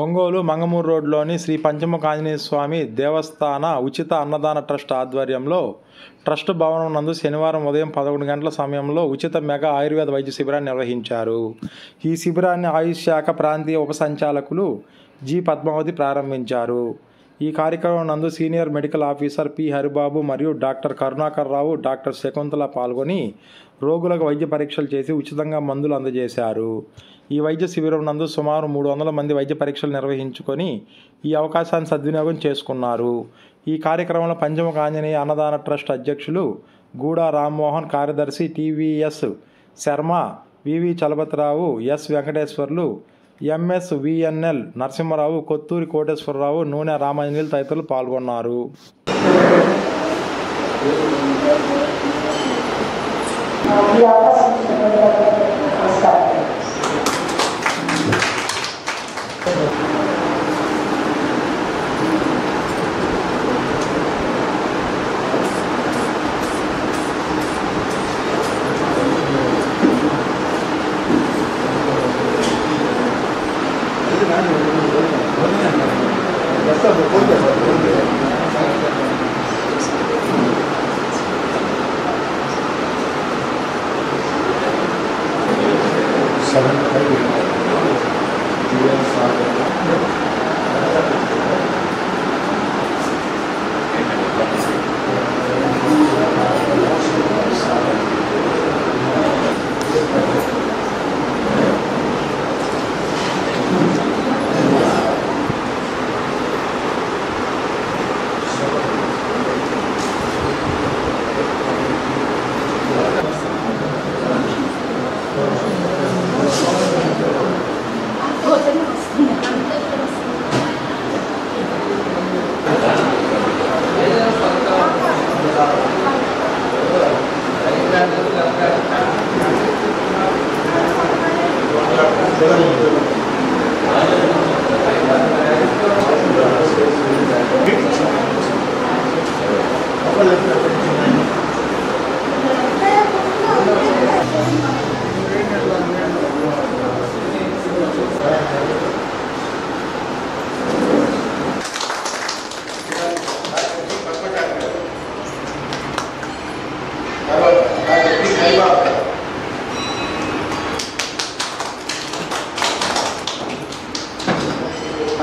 ఒంగోలు మంగమూరు రోడ్లోని శ్రీ పంచముఖ ఆంజనేయ స్వామి దేవస్థాన ఉచిత అన్నదాన ట్రస్ట్ ఆధ్వర్యంలో ట్రస్ట్ భవనం నందు శనివారం ఉదయం 11 గంటల సమయంలో ఉచిత మెగా ఆయుర్వేద వైద్య శిబిరాన్ని నిర్వహించారు. ఈ శిబిరాన్ని ఆయుష్ శాఖ ప్రాంతీయ ఉప సంచాలకులు జి పద్మావతి ప్రారంభించారు. ఈ కార్యక్రమం నందు senior medical officer P Haribabu మరియు డాక్టర్ కరుణాకర్ రావు, డాక్టర్ శకుంతల పాల్గొని రోగులకు వైద్య పరీక్షలు చేసి ఉచితంగా మందులు అందజేశారు. ఈ వైద్య శిబిరం నందు సుమారు 300 మంది వైద్య పరీక్షలు నిర్వహించుకొని ఈ అవకాశాన్ని సద్వినియోగం చేసుకున్నారు. ఈ కార్యక్రమంలో పంచముఖ ఆంజనేయ అన్నదాన ట్రస్ట్ అధ్యక్షులు గూడా రామ్మోహన్, కార్యదర్శి టీవీఎస్ శర్మ, వివి చలపతిరావు, ఎస్ వెంకటేశ్వర్లు, ఎంఎస్ విఎన్ఎల్ నరసింహరావు, కొత్తూరి కోటేశ్వరరావు, నూనె రామాంజనేయులు తదితరులు పాల్గొన్నారు.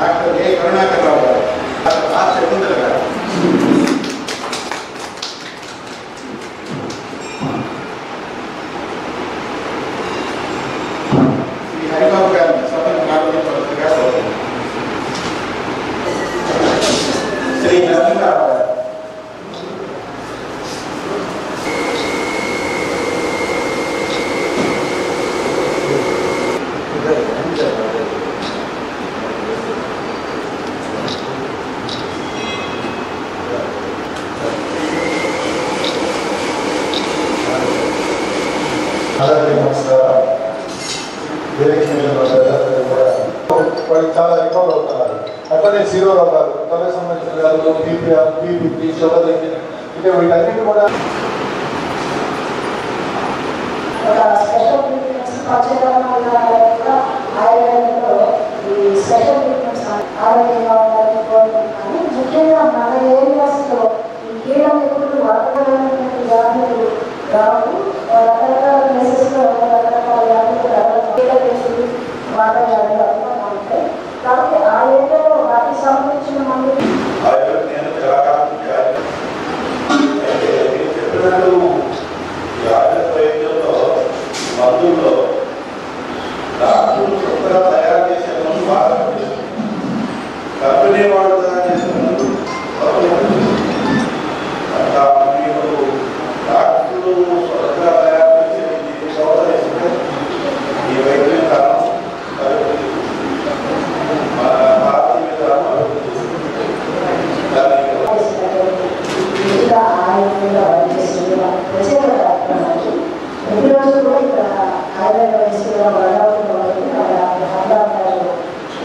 డాక్టర్ ఏ కరుణాకర్ రావు గారు, డాక్టర్ ఆర్ శకుంతల గారు, శ్రీ హరిబాబు గారు, స్వతంత్ర నాగరిక గారు, శ్రీ నరసింహరావు గారు, అందరికీ నమస్కారం. వాళ్ళు చాలా రికవర్ అవుతున్నారు. అట్లనే జీరో గారు, తలకు సంబంధించిన వ్యాధులు, బీపీ, షుగర్, ఇక వీటన్నిటి కూడా ముఖ్యంగా మన ఏరియాస్లో ఈ కీడం ఎప్పుడు వాతావరణమైన వ్యాధులు రావు. రకరకాల ప్లేసెస్లో రకరకాల వ్యాధులు వాతావరణాలు అందుబాటులో ఉంటాయి. కాబట్టి ఆ ఏరియాలో వాటికి సంబంధించిన మందులు మందుల్లో డాక్టర్లు కొత్తగా తయారు చేసే మందు బాగా కంపెనీ వాళ్ళు తయారు చేసే మందు డాక్టర్లు కొత్తగా తయారు చేసే ఈ వైద్యం కాలం మన భారతీయ విధానం ప్రతిరోజు కూడా ఇక్కడ ఆయుర్వేద వైద్యులుగా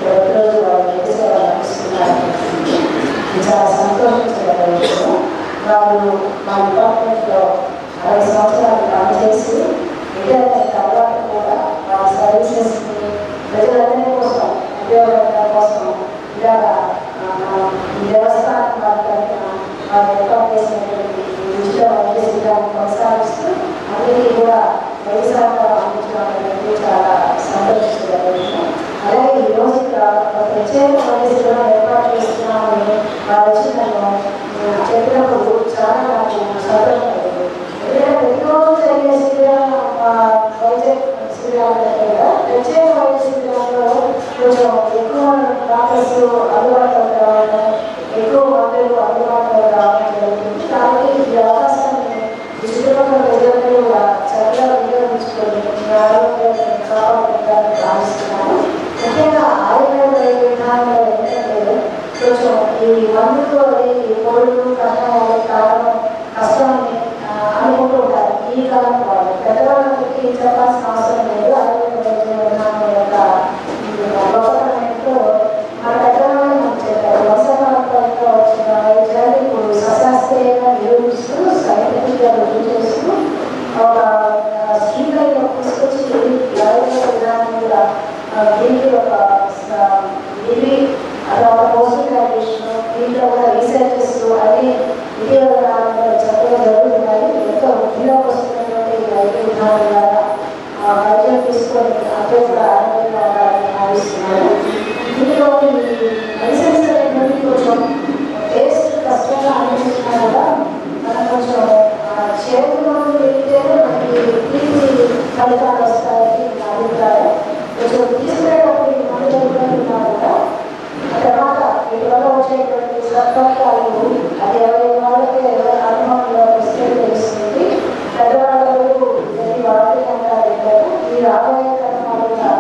ప్రతిరోజు చాలా సంతోషించగల విషయం. వాళ్ళు మా డిపార్ట్మెంట్లో 60 సంవత్సరాలు పనిచేసి రిటైర్ తర్వాత కూడా వాళ్ళ సర్వీసెస్ని ప్రజలందరి కోసం ఉపయోగపడడం కోసం ఇలా దేవస్థానం వారు ఏర్పాటు చేసినటువంటి ఉచిత వైద్య శిబిరాన్ని కొనసాగిస్తూ అందరికీ కూడా వైద్య సహకారం అందించడం అనేది చాలా సంతోషించగలుగుతున్నాం. అలాగే ఈరోజు ప్రత్యేక వైద్య శిబిరాన్ని ఏర్పాటు చేస్తున్నామని వారు వచ్చి నన్ను చెప్పినప్పుడు చాలా నాకు సంతోషం కలిగింది. ఎందుకంటే ప్రతిరోజు జరిగే శిబిరాలు వైద్య శిబిరాల దగ్గర ప్రత్యేక వైద్య శిబిరాల్లో కొంచెం ఎక్కువ డాక్టర్స్ అందుబాటులో రావడం, ఎక్కువ మందులు అందుబాటులో రావడం జరుగుతుంది. కాబట్టి ఈ అవకాశాన్ని చుట్టుపక్కల ప్రజలందరూ కూడా చక్కగా వినియోగించుకొని మీ ఆరోగ్యాన్ని కాపాడుకుంటారని భావిస్తున్నాను. ముఖ్యంగా ఆయుర్వేద వైద్య విధానంలో ఏంటంటే కొంచెం ఈ మందుతో ఈ కోళ్ళు కష్టం కారణం కష్టాన్ని అనుకుంటూ ఉంటారు. ఈ కాలం వాళ్ళు పెద్దవాళ్ళకి చెప్పాల్సిన అవసరం లేదు. ఆయుర్వేద వైద్య విధానం యొక్క గొప్పతనం ఏంటో మన పెద్దవాళ్ళు మనకు చెప్పారు. వంశపారంపర్యంగా వచ్చిన వైద్యాన్ని ఇప్పుడు సశాస్త్రీయంగా నిరూపిస్తూ సైంటిఫిక్గా రుజువు చేస్తూ ఒక స్కీమ్ లైన్ తీసుకొచ్చి ఆయుర్వేద విధానం కూడా దీనికి ఒక డిగ్రీ తర్వాత పోస్ట్ గ్రాడ్యుయేషన్ దీంట్లో కూడా రీసెర్చెస్ అన్ని ఇటీవల కాలంలో చక్కగా జరుగుతున్నాయి. ఎంతో వృద్ధిలోకి వస్తున్నటువంటి వైద్య విధానం ద్వారా వైద్యం తీసుకొని అందరూ కూడా ఆరోగ్యంగా ఉండాలని భావిస్తున్నాను. దీనిలో లైసెన్స్ అనేది కొంచెం టేస్ట్ కష్టంగా అనిపిస్తున్నా కూడా మనం కొంచెం చేతుల్లో వెళ్తేనే మనకి తీపి ఫలితాలు వస్తాయని నా అభిప్రాయం. కొంచెం తీసుకునేటప్పుడు ఈ మందు జరుగుతున్నా కూడా ఆ తర్వాత వీటి వల్ల వచ్చేటువంటి సత్ఫలితాలు అది ఎవరి వాళ్ళకి ఎవరి అనుభవంలో వస్తే తెలుస్తుంది. పెద్దవాళ్ళకు ఇది వాడకుండా పెట్టారు. ఈ రాబోయే తరం కూడా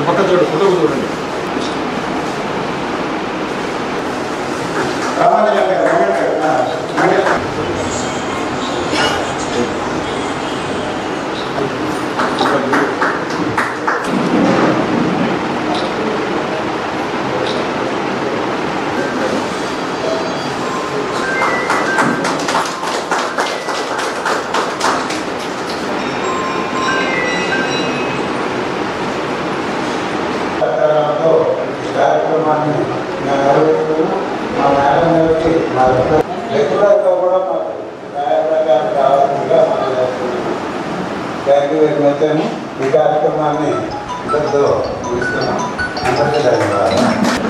పక్క చూడండి, ఫోటో చూడండి. కార్యక్రమాన్ని మా మేడం గారికి రెగ్యులర్గా కూడా మాకు ప్రకారం కావాల్సిందిగా మనం చేస్తున్నాము. థ్యాంక్ యూ వెరీ మచ్ అని ఈ కార్యక్రమాన్ని అందరితో ముగిస్తున్నాం. అందరికీ ధన్యవాదాలు.